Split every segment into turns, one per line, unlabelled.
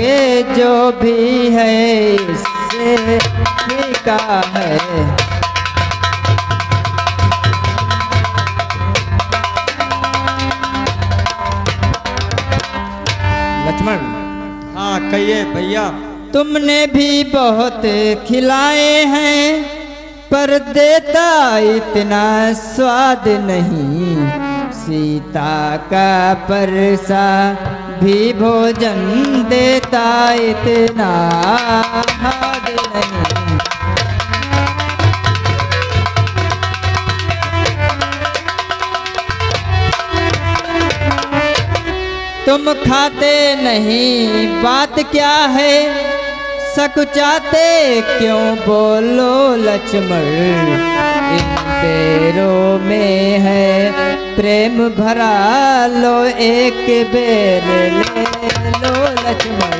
के जो भी है इससे फीका है। लक्ष्मण,
हाँ कहिए भैया।
तुमने भी बहुत खिलाए हैं पर देता इतना स्वाद नहीं। सीता का परसा भी भोजन देता इतना स्वाद नहीं। तुम खाते नहीं बात क्या है, सकुचाते क्यों बोलो लक्ष्मण। इन पैरों में है प्रेम भरा, लो एक बेर ले लो लक्ष्मण।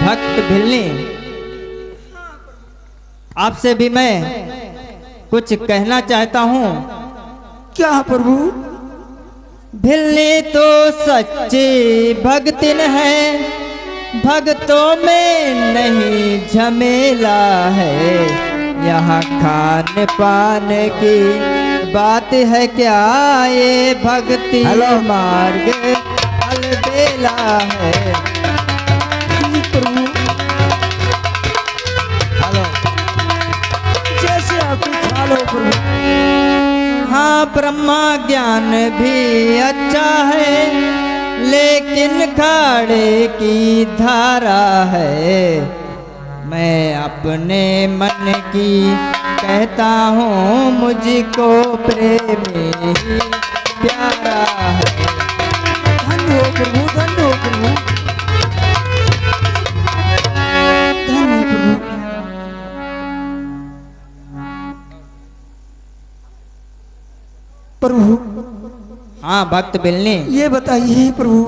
भक्त भिल्ली, आपसे भी मैं कुछ कहना चाहता हूँ।
क्या प्रभु?
भिल्ली तो सच्ची भक्तिन है, भक्तों में नहीं झमेला है। यहाँ खान पान की बात है क्या, ये भक्ति मार्ग अलबेला है।
प्रभु जैसे आप खा लो प्रभु।
हाँ ब्रह्मा ज्ञान भी अच्छा है, लेकिन खाड़े की धारा है। मैं अपने मन की कहता हूँ, मुझको प्रेमी ही प्यारा है।
धन्य हो प्रभु, धन्य हो प्रभु, धन्य हो प्रभु। प्रभु
हाँ भक्त बिलनी,
ये बताइए प्रभु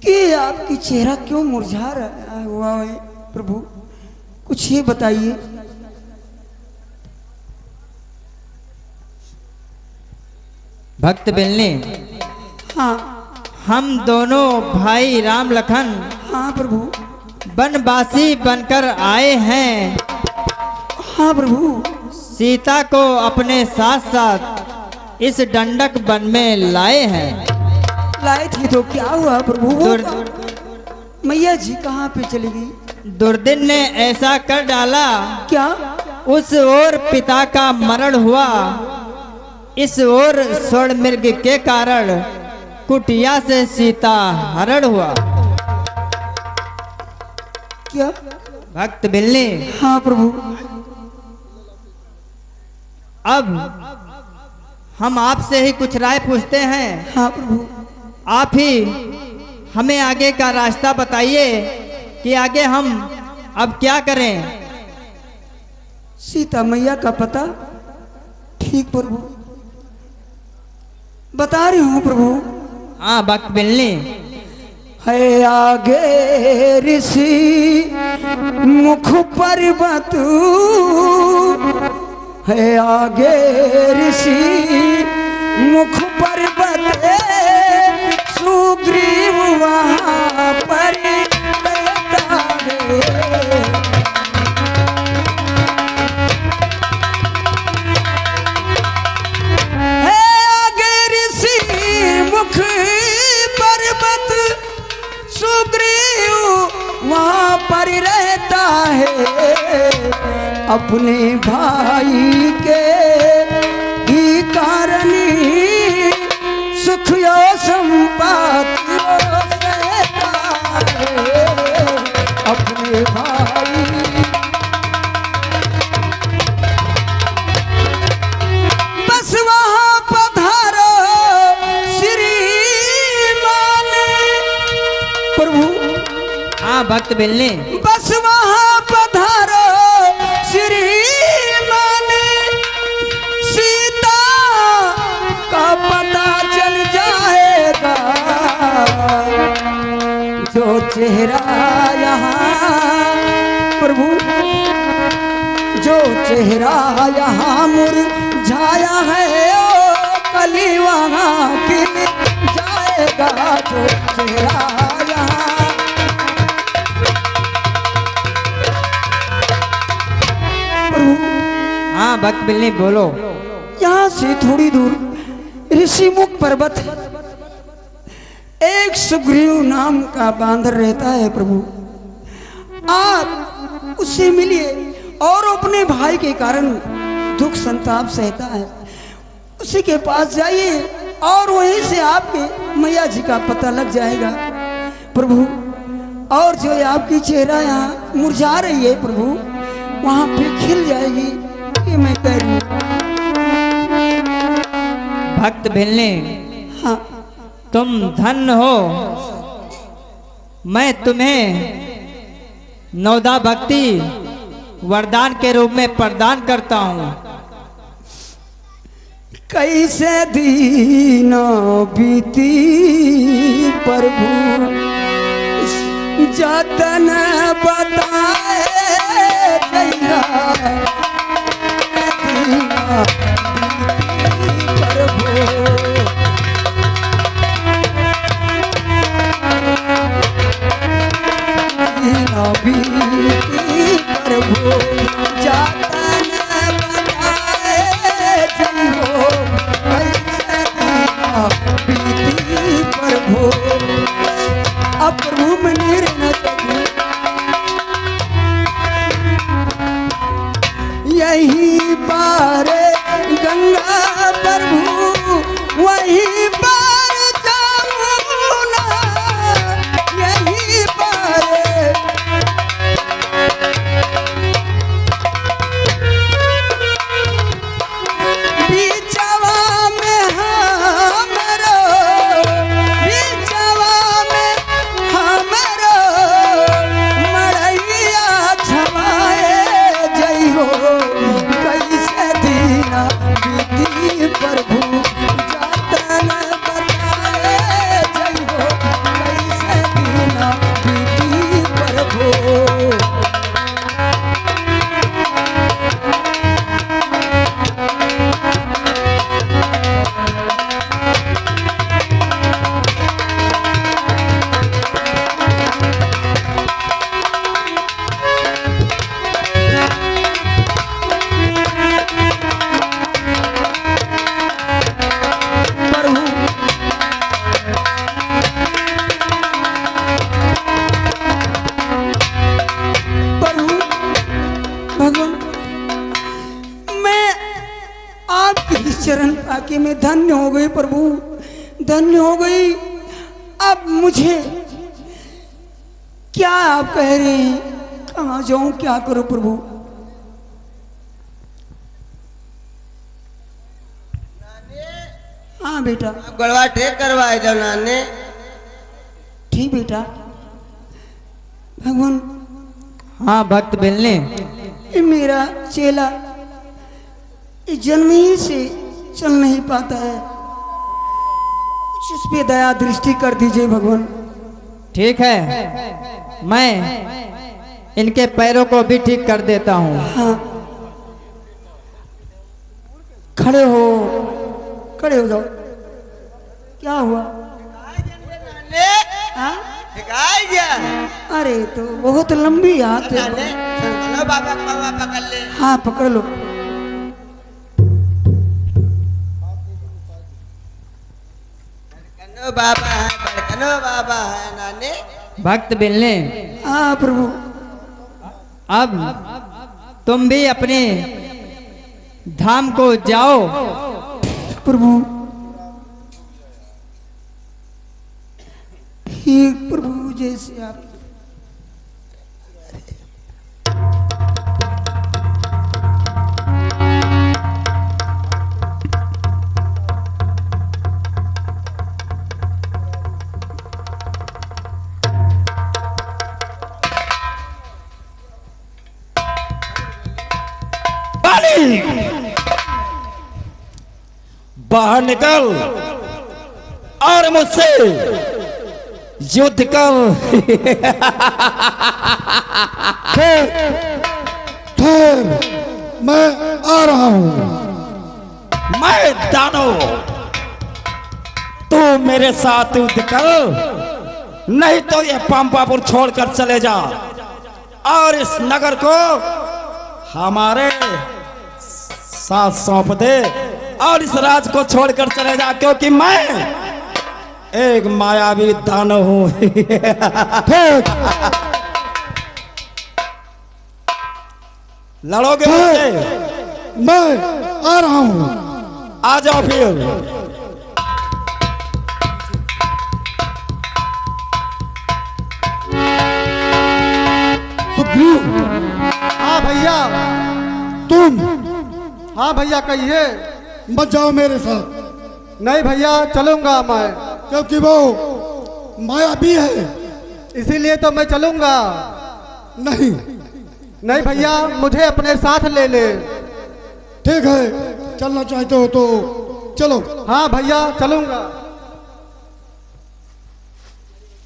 कि आपकी चेहरा क्यों मुरझा रहा हुआ है प्रभु, कुछ ये बताइए।
भक्त बिलनी,
हाँ
हम दोनों भाई राम लखन
हाँ प्रभु।
वनवासी बनकर आए हैं।
हाँ प्रभु।
सीता को अपने साथ साथ इस डंडक वन में लाए हैं।
लाए थे तो क्या हुआ प्रभु? मैया जी कहाँ पे चली गई?
दुर्दिन ने ऐसा कर डाला।
क्या?
उस ओर पिता का मरण हुआ, इस ओर स्वर्ण मृग के कारण कुटिया से सीता हरण हुआ।
क्या?
भक्त बिल्ली,
हाँ प्रभु।
अब हम आपसे ही कुछ राय पूछते हैं।
हाँ प्रभु।
आप ही हमें आगे का रास्ता बताइए कि आगे हम अब क्या करें।
सीता मैया का पता? ठीक प्रभु, बता रही हूँ प्रभु।
हाँ भक्त बिल्ली।
है आगे ऋषि मुख पर्वत, है आगे ऋषि मुख पर्वत, सुग्रीव वहाँ पर रहता है। है आगे ऋषि मुख पर्वत, सुग्रीव वहाँ पर रहता है। अपने भाई के ही कारण सुख और संपत्ति सहता है। अपने भाई बस वहाँ पधारो श्रीमान प्रभु।
हाँ भक्त बिल्ली।
बस वहाँ पधारो श्रीमान, सीता का पता चल जाएगा। जो चेहरा यहाँ प्रभु, जो चेहरा यहाँ मुरझाया है ओ कली वहाँ खिल जाएगा जो चेहरा यहाँ।
हाँ भक्त बिल्ली बोलो।
यहाँ से थोड़ी दूर ऋषिमुख पर्वत है, एक सुग्रीव नाम का बांदर रहता है प्रभु, आप उससे मिलिए और अपने भाई के कारण दुख संताप सहता है, उसी के पास जाइए और वहीं से आपके मैया जी का पता लग जाएगा प्रभु। और जो आपकी चेहरा यहाँ मुरझा रही है प्रभु, वहां पे खिल जाएगी, ये मैं कह रही हूँ।
भक्त बिल्ली
हाँ
तुम धन्य हो, मैं तुम्हें नवदा भक्ति वरदान के रूप में प्रदान करता हूँ।
कैसे दीनों बीती प्रभु जतन बताए जैया, दीनों बीती प्रभु दीनों बीती प्रभु जतन बताए जैयो, कैसे दीनों बीती प्रभु। अब प्रभु में नहीं रहना चाहिए, यही पार गंगा प्रभु वही पार जमुना, यही पार बीचवा में हमरो, बीचवा में हमरो मड़ैया छवाए जइहो, कैसे दीना बीती प्रभु जतन बताए जइहो, कैसे दीना बीती प्रभु। भगवान मैं आपके इस चरण पाके में धन्य हो गई प्रभु, धन्य हो गई। अब मुझे क्या आप कह रहे हैं, कहाँ जाऊं, क्या करूं प्रभु। हाँ बेटा
गड़वा ठीक करवाए जब नाने।
ठीक बेटा। भगवान
हाँ भक्त बिल्ली
ये मेरा चेला इस जन्म ही से चल नहीं पाता है, कुछ इस पे दया दृष्टि कर दीजिए भगवान।
ठीक है, मैं इनके पैरों को भी ठीक कर देता हूँ।
हाँ खड़े हो, खड़े हो जाओ। क्या हुआ? हाँ? अरे तो बहुत लंबी हाथ है।
बाबा पकड़ ले।
हाँ पकड़ लो।
बाबा है नाने।
भक्त बिल्ली
हाँ प्रभु।
अब तुम भी अपने धाम को जाओ।
प्रभु ठीक प्रभु, जैसे आप।
बाहर निकल और मुझसे युद्ध कर।
ठहर, मैं आ रहा हूं।
मैं दानो, तू मेरे साथ युद्ध कर, नहीं तो ये पंपापुर छोड़कर चले जा और इस नगर को हमारे साथ सौंप दे और इस राज को छोड़कर चले जा, क्योंकि मैं एक मायावी दानव हूं।
ठीक,
लड़ोगे मुझसे?
मैं आ रहा हूं।
आ जाओ फिर।
सुग्रीव,
हाँ भैया।
तुम
हाँ भैया कहिए।
मत जाओ मेरे साथ,
नहीं भैया चलूंगा मैं,
क्योंकि वो मायावी है।
इसीलिए तो मैं चलूंगा।
नहीं,
नहीं भैया मुझे अपने साथ ले ले।
ठीक है, चलना चाहते हो तो चलो।
हाँ भैया चलूंगा।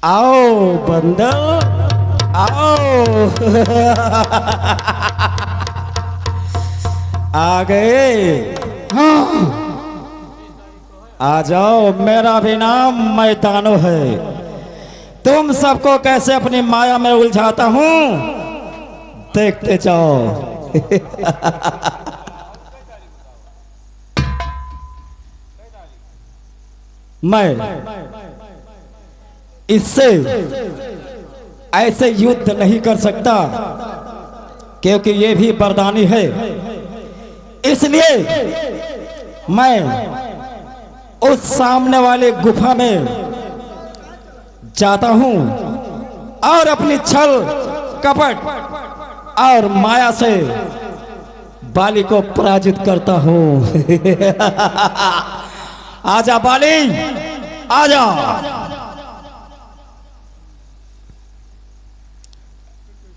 आओ बंदर, आओ। आ गए?
हाँ,
आ जाओ, मेरा भी नाम मैदानो है। तुम सबको कैसे अपनी माया में उलझाता हूं, देखते जाओ। मैं इससे ऐसे युद्ध नहीं कर सकता, क्योंकि ये भी वरदानी है। इसलिए मैं उस सामने वाले गुफा में जाता हूं और अपनी छल कपट और माया से बाली को पराजित करता हूं। आजा बाली, आजा।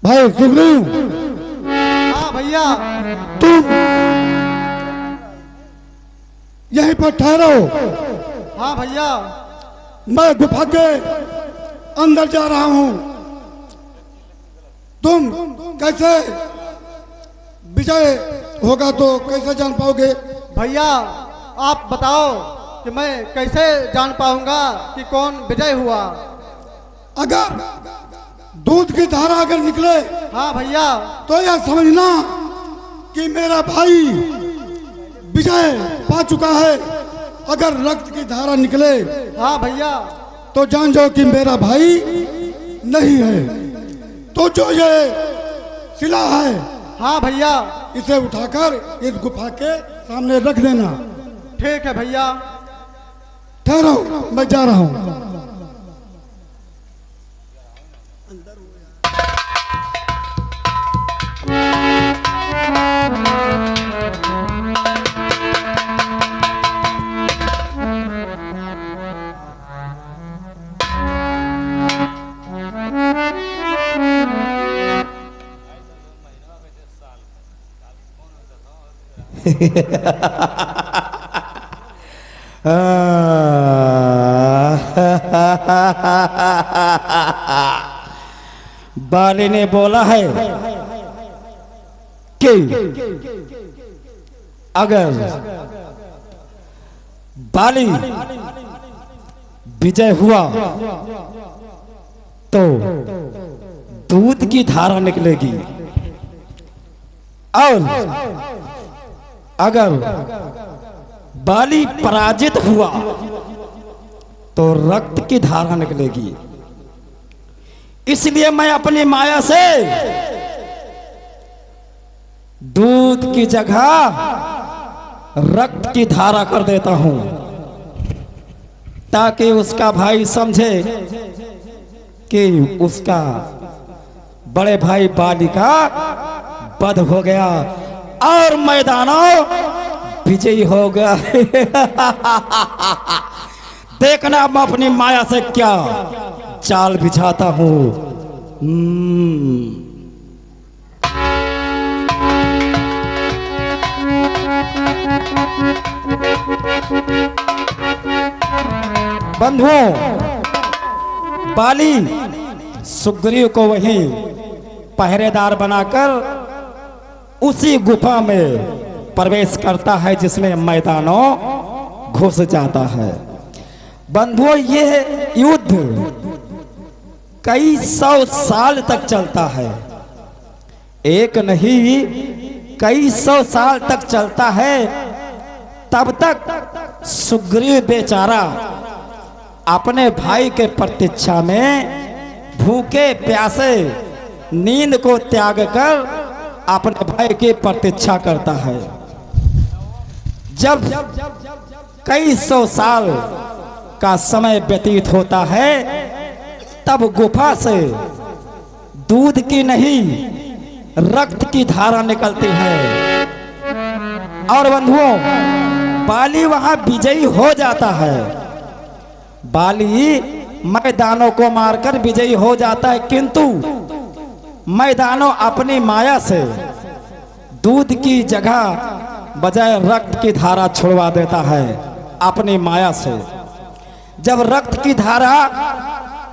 भाई सुग्रीव,
हाँ भैया।
तुम यहीं पर ठहरो,
हाँ भैया।
मैं गुफा के अंदर जा रहा हूं। तुम कैसे विजय होगा तो कैसे जान पाओगे?
भैया आप बताओ कि मैं कैसे जान पाऊंगा कि कौन विजय हुआ।
अगर दूध की धारा अगर निकले
हाँ भैया।
तो यह समझना कि मेरा भाई विजय पा चुका है। अगर रक्त की धारा निकले
हाँ भैया।
तो जान जाओ कि मेरा भाई नहीं है। तो जो ये शिला है,
हाँ भैया।
इसे उठाकर इस गुफा के सामने रख देना।
ठीक है भैया।
ठहरो, मैं जा रहा हूं।
बाली ने बोला है कि अगर बाली विजय हुआ तो दूध की धारा निकलेगी और अगर बाली पराजित हुआ तो रक्त की धारा निकलेगी। इसलिए मैं अपनी माया से दूध की जगह रक्त की धारा कर देता हूं, ताकि उसका भाई समझे कि उसका बड़े भाई बाली का वध हो गया और मैदानों विजयी हो गया। देखना मैं अपनी माया से क्या चाल बिछाता हूं। बंधुओं, बाली सुग्रीव को वहीं पहरेदार बनाकर उसी गुफा में प्रवेश करता है, जिसमें मैदानों घुस जाता है। बंधुओं, ये युद्ध कई 100 साल तक चलता है, एक नहीं कई 100 साल तक चलता है। तब तक सुग्रीव बेचारा अपने भाई के प्रतीक्षा में भूखे प्यासे नींद को त्याग कर अपने भाई की प्रतीक्षा करता है। जब कई 100 साल का समय व्यतीत होता है, तब गुफा से दूध की नहीं रक्त की धारा निकलती है। और बंधुओं, बाली वहां विजयी हो जाता है। बाली मैदानों को मारकर विजयी हो जाता है, किंतु मैदानों अपनी माया से दूध की जगह बजाय रक्त की धारा छुड़वा देता है अपनी माया से। जब रक्त की धारा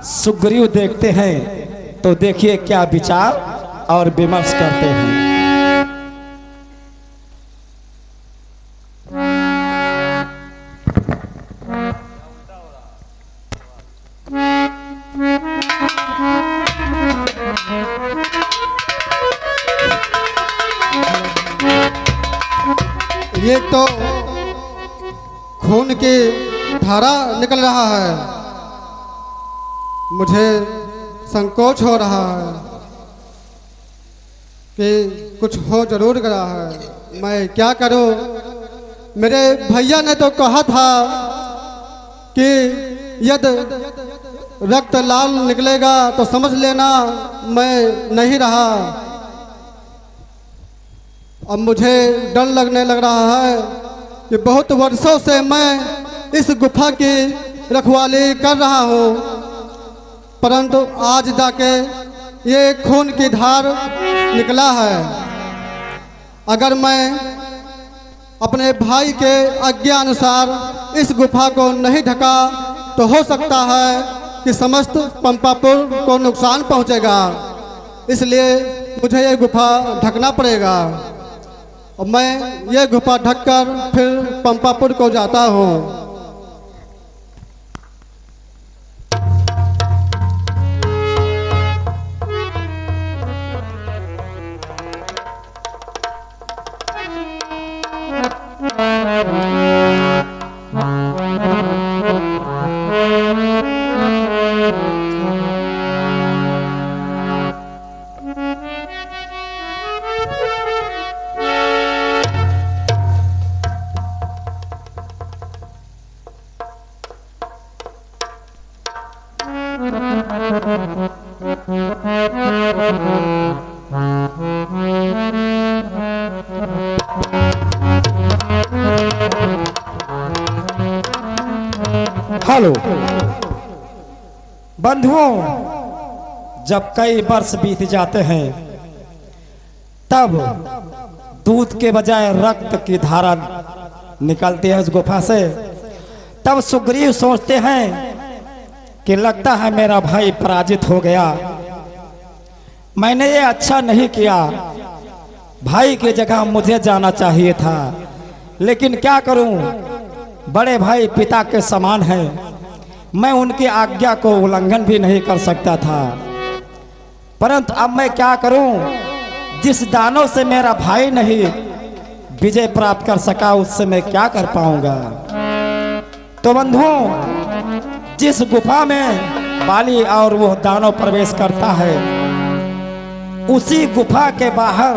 सुग्रीव देखते हैं तो देखिए क्या विचार और विमर्श करते हैं।
ये तो खून की धारा निकल रहा है, मुझे संकोच हो रहा है कि कुछ हो जरूर गया है। मैं क्या करूं? मेरे भैया ने तो कहा था कि यदि रक्त लाल निकलेगा तो समझ लेना मैं नहीं रहा। अब मुझे डर लगने लग रहा है कि बहुत वर्षों से मैं इस गुफा की रखवाली कर रहा हूँ, परंतु आज जाके ये खून की धार निकला है। अगर मैं अपने भाई के आज्ञा अनुसार इस गुफा को नहीं ढका तो हो सकता है कि समस्त पंपापुर को नुकसान पहुंचेगा। इसलिए मुझे ये गुफा ढकना पड़ेगा और मैं ये गुफा ढककर फिर पंपापुर को जाता हूँ।
हेलो बंधुओं, जब कई वर्ष बीत जाते हैं तब दूध के बजाय रक्त की धारा निकलती है उस गुफा से। तब सुग्रीव सोचते हैं कि लगता है मेरा भाई पराजित हो गया, मैंने ये अच्छा नहीं किया, भाई की जगह मुझे जाना चाहिए था। लेकिन क्या करूं, बड़े भाई पिता के समान हैं, मैं उनकी आज्ञा को उल्लंघन भी नहीं कर सकता था। परंतु अब मैं क्या करूं, जिस दानों से मेरा भाई नहीं विजय प्राप्त कर सका उससे मैं क्या कर पाऊंगा। तो बंधुओं, जिस गुफा में बाली और वो दानव प्रवेश करता है, उसी गुफा के बाहर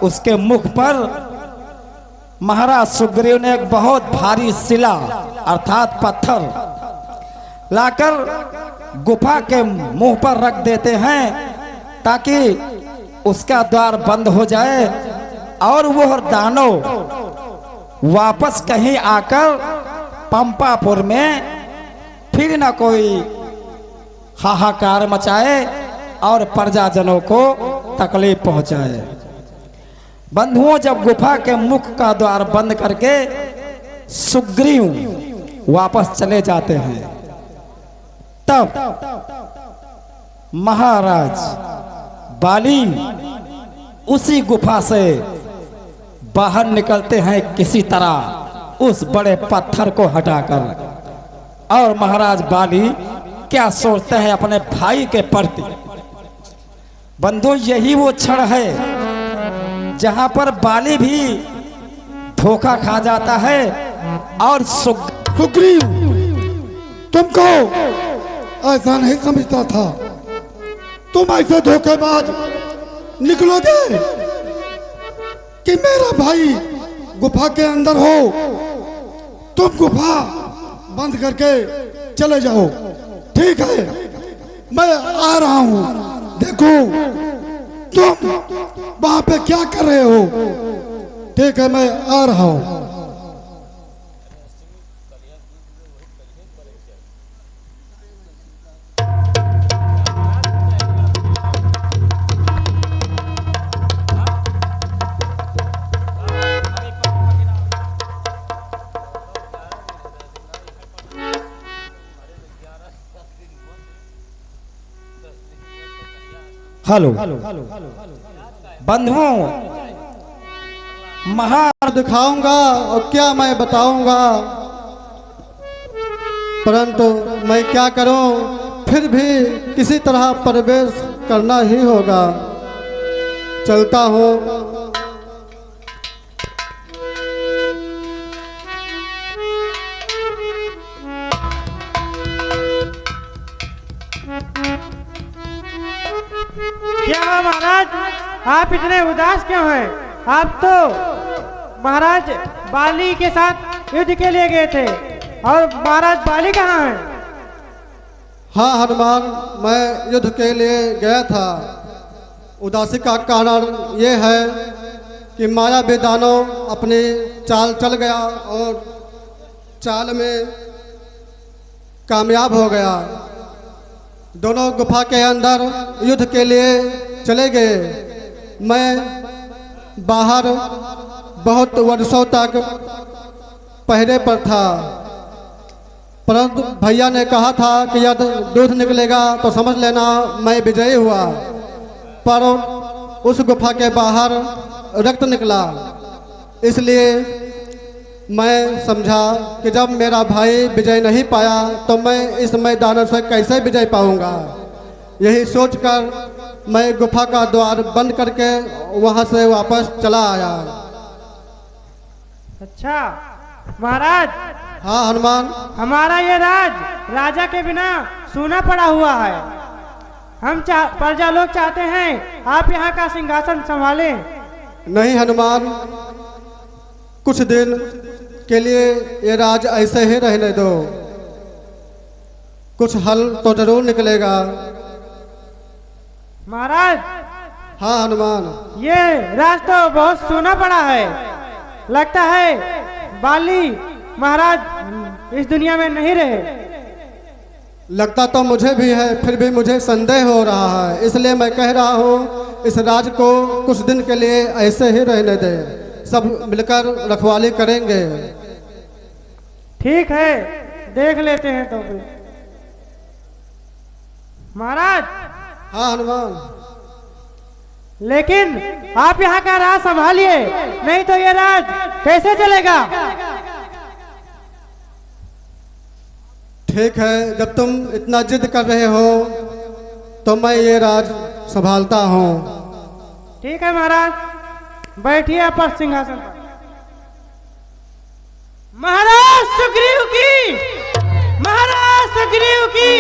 उसके मुख पर महाराज सुग्रीव ने एक बहुत भारी शिला अर्थात पत्थर लाकर गुफा के मुंह पर रख देते हैं ताकि उसका द्वार बंद हो जाए और वह दानव वापस कहीं आकर पंपापुर में फिर न कोई हाहाकार मचाए और प्रजाजनों को तकलीफ पहुंचाए। बंधुओं, जब गुफा के मुख का द्वार बंद करके सुग्रीव वापस चले जाते हैं, तब महाराज बाली उसी गुफा से बाहर निकलते हैं किसी तरह उस बड़े पत्थर को हटाकर। और महाराज बाली क्या सोचते हैं अपने भाई के प्रति। बंधु, यही वो क्षण है जहां पर बाली भी धोखा खा जाता है और
सुग्रीव, तुमको ऐसा नहीं समझता था। तुम ऐसे धोखेबाज निकलोगे कि मेरा भाई गुफा के अंदर हो। तुम गुफा बंद करके चले जाओ। ठीक है, मैं आ रहा हूं। देखो तुम वहां पे क्या कर रहे हो। ठीक है, मैं आ रहा हूं।
हेलो बंधुओं,
दिखाऊंगा और क्या मैं बताऊंगा, परंतु मैं क्या करूं, फिर भी किसी तरह प्रवेश करना ही होगा। चलता हूं।
क्या हुआ महाराज, आप इतने उदास क्यों हैं? आप तो महाराज बाली के साथ युद्ध के लिए गए थे, और महाराज बाली कहाँ हैं?
हाँ हनुमान, मैं युद्ध के लिए गया था। उदासी का कारण ये है कि माया दानव अपनी चाल चल गया और चाल में कामयाब हो गया। दोनों गुफा के अंदर युद्ध के लिए चले गए। मैं बाहर बहुत वर्षों तक पहरे पर था, परंतु भैया ने कहा था कि यदि दूध निकलेगा तो समझ लेना मैं विजयी हुआ। पर उस गुफा के बाहर रक्त निकला, इसलिए मैं समझा कि जब मेरा भाई विजय नहीं पाया तो मैं इस मैदान से कैसे विजय पाऊंगा। यही सोचकर मैं गुफा का द्वार बंद करके वहां से वापस चला आया।
अच्छा महाराज।
हाँ हनुमान।
हमारा ये राजा के बिना सूना पड़ा हुआ है। हम प्रजा लोग चाहते हैं आप यहाँ का सिंहासन संभालें।
नहीं हनुमान, कुछ दिन के लिए ये राज ऐसे ही रहने दो, कुछ हल तो जरूर निकलेगा।
महाराज।
हाँ हनुमान।
ये राज तो बहुत सूना पड़ा है, लगता है बाली महाराज इस दुनिया में नहीं रहे।
लगता तो मुझे भी है, फिर भी मुझे संदेह हो रहा है, इसलिए मैं कह रहा हूँ इस राज को कुछ दिन के लिए ऐसे ही रहने दे, सब मिलकर रखवाली करेंगे।
ठीक है, देख लेते हैं तो फिर। महाराज।
हाँ हनुमान।
लेकिन आप यहाँ का राज संभालिए, नहीं तो ये राज कैसे चलेगा।
ठीक है, जब तुम इतना जिद कर रहे हो तो मैं ये राज संभालता हूँ।
ठीक है महाराज, बैठिए आप सिंहासन पर। महाराज सुग्रीव की, महाराज सुग्रीव की।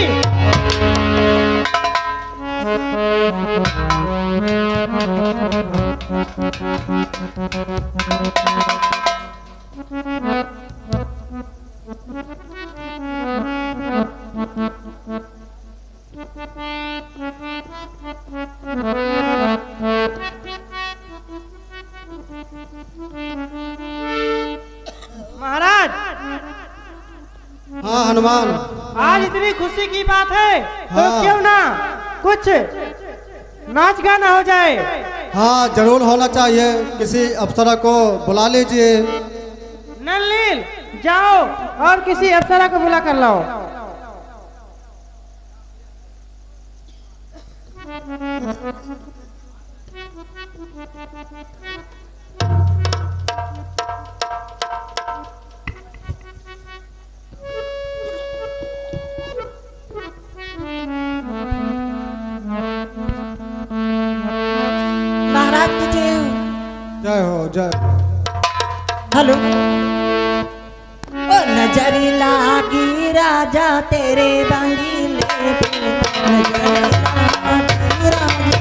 महाराज।
हाँ हनुमान।
आज इतनी खुशी की बात है तो
हाँ।
क्यों ना कुछ नाच गाना हो जाए।
हाँ जरूर होना चाहिए, किसी अप्सरा को बुला लीजिए।
नलिल जाओ और किसी अप्सरा को बुला कर लाओ।
महाराज की जय हो।
जय हो जय।
हेलो। ओ नजर लागी राजा तेरे बंगीले पे, नजर लागी राजा।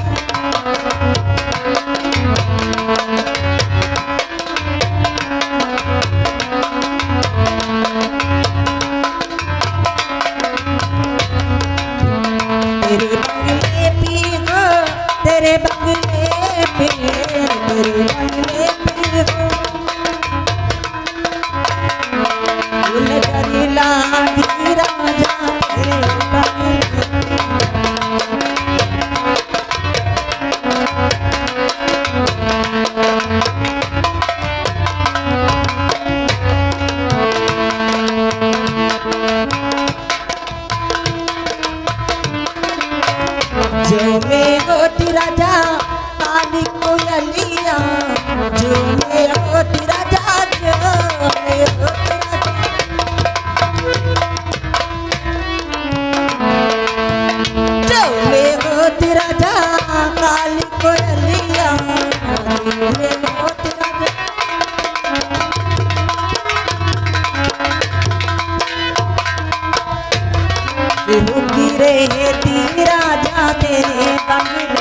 तेरे बंगले पे हो, तेरे बंगले पे, तेरे बंगले पे हो, नजर लागी राजा तेरे बंगले जो में होती राजा काली कोयलिया, जो में होती राजा, जो में होती राजा, जो में होती राजा काली कोयलिया, जो में होती राजा। रुकी रहती राजा तेरे बंगले,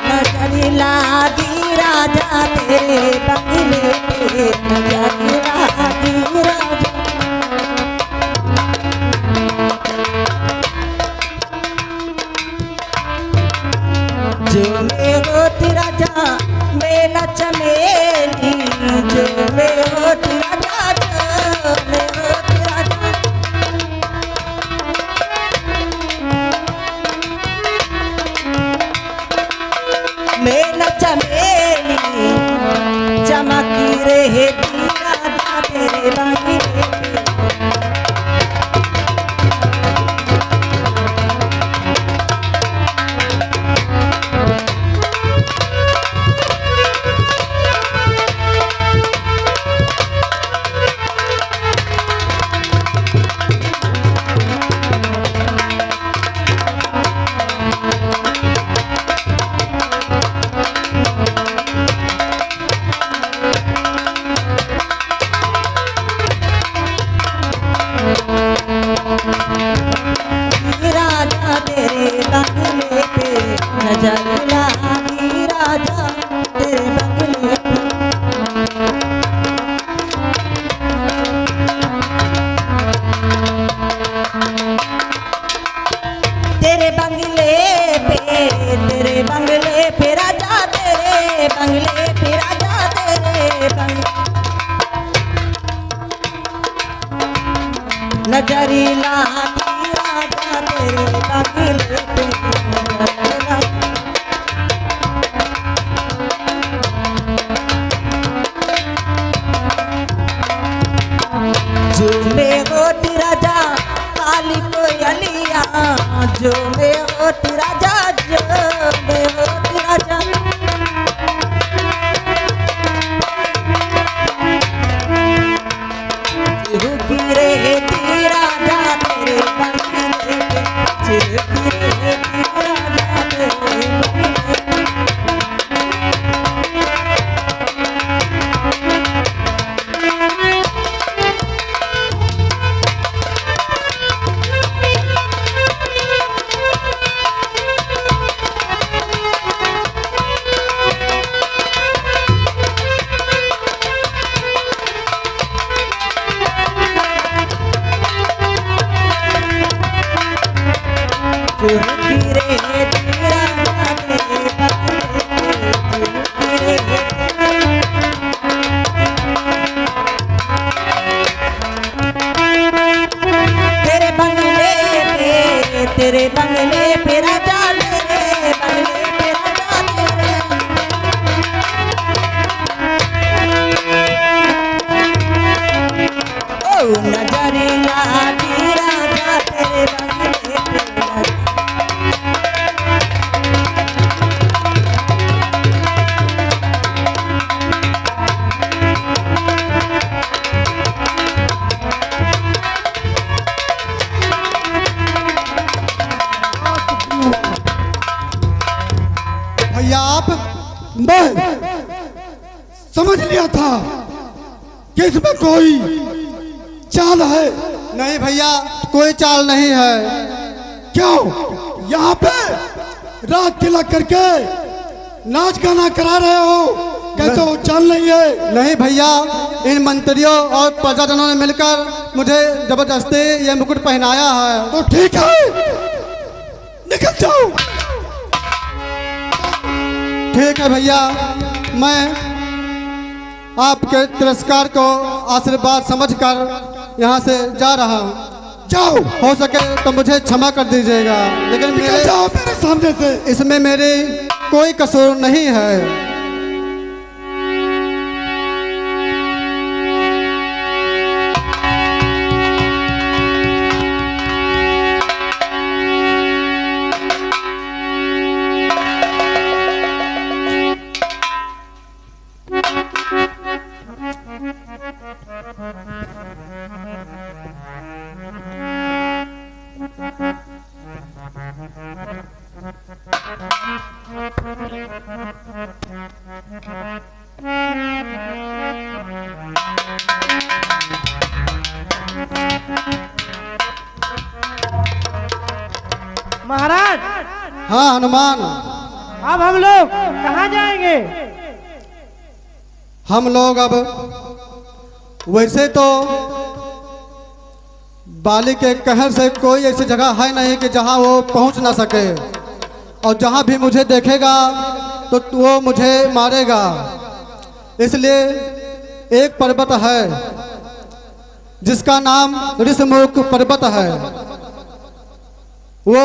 नजर लागी राजा तेरे बंगले पे, नजर लागी राजा। जो में होती राजा मेला चमेली, जो में होती राजा, जो में होती राजा। मेला चमेली चमकी रहती राजा तेरे बंगले पे। राजा तेरे बंगले पे, नजर लागी राजा तेरे बंगले पे। तेरे बंगले पे, तेरे बंगले पे राजा, तेरे बंगले पे राजा, तेरे बंगले नजर लागी राजा तेरे बंगले पे, नजर लागी।
भैया आप?
मैं समझ लिया था कि इसमें कोई चाल है।
नहीं भैया, कोई चाल नहीं है।
क्यों यहाँ पे रात तिलक करके नाच गाना करा रहे हो? कहते हो चाल नहीं है?
नहीं भैया, इन मंत्रियों और प्रजाजनों ने मिलकर मुझे जबरदस्ती ये मुकुट पहनाया है।
तो ठीक है, निकल जाओ।
ठीक है भैया, मैं आपके तिरस्कार को आशीर्वाद समझकर यहाँ से जा रहा हूँ।
जाओ,
हो सके तो मुझे क्षमा कर दीजिएगा, लेकिन
निकल जाओ मेरे सामने से।
इसमें मेरी कोई कसूर नहीं है।
महाराज,
हाँ हनुमान,
अब हम लोग कहाँ जाएंगे?
हम लोग अब वैसे तो बाली के कहर से कोई ऐसी जगह है नहीं कि जहाँ वो पहुँच ना सके, और जहाँ भी मुझे देखेगा तो वो मुझे मारेगा। इसलिए एक पर्वत है जिसका नाम ऋषमुख पर्वत है। वो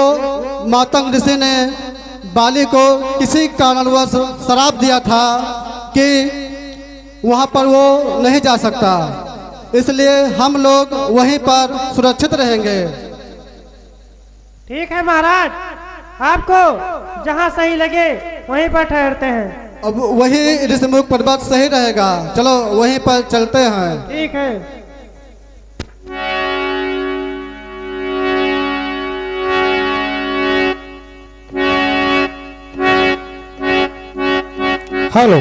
मातंग ऋषि ने बाली को किसी कारणवश श्राप दिया था कि वहाँ पर वो नहीं जा सकता, इसलिए हम लोग वहीं पर सुरक्षित रहेंगे।
ठीक है महाराज, आपको जहाँ सही लगे वहीं पर ठहरते हैं।
अब वही ऋषमुख पर्वत सही रहेगा, चलो वहीं पर चलते हैं।
ठीक है।
हेलो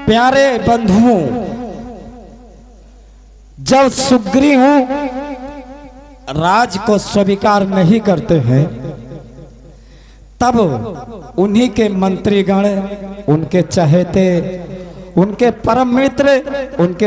प्यारे बंधुओं, जब सुग्रीव राज को स्वीकार नहीं करते हैं तब उन्हीं के मंत्रीगण, उनके चहेते, उनके परम मित्र, उनके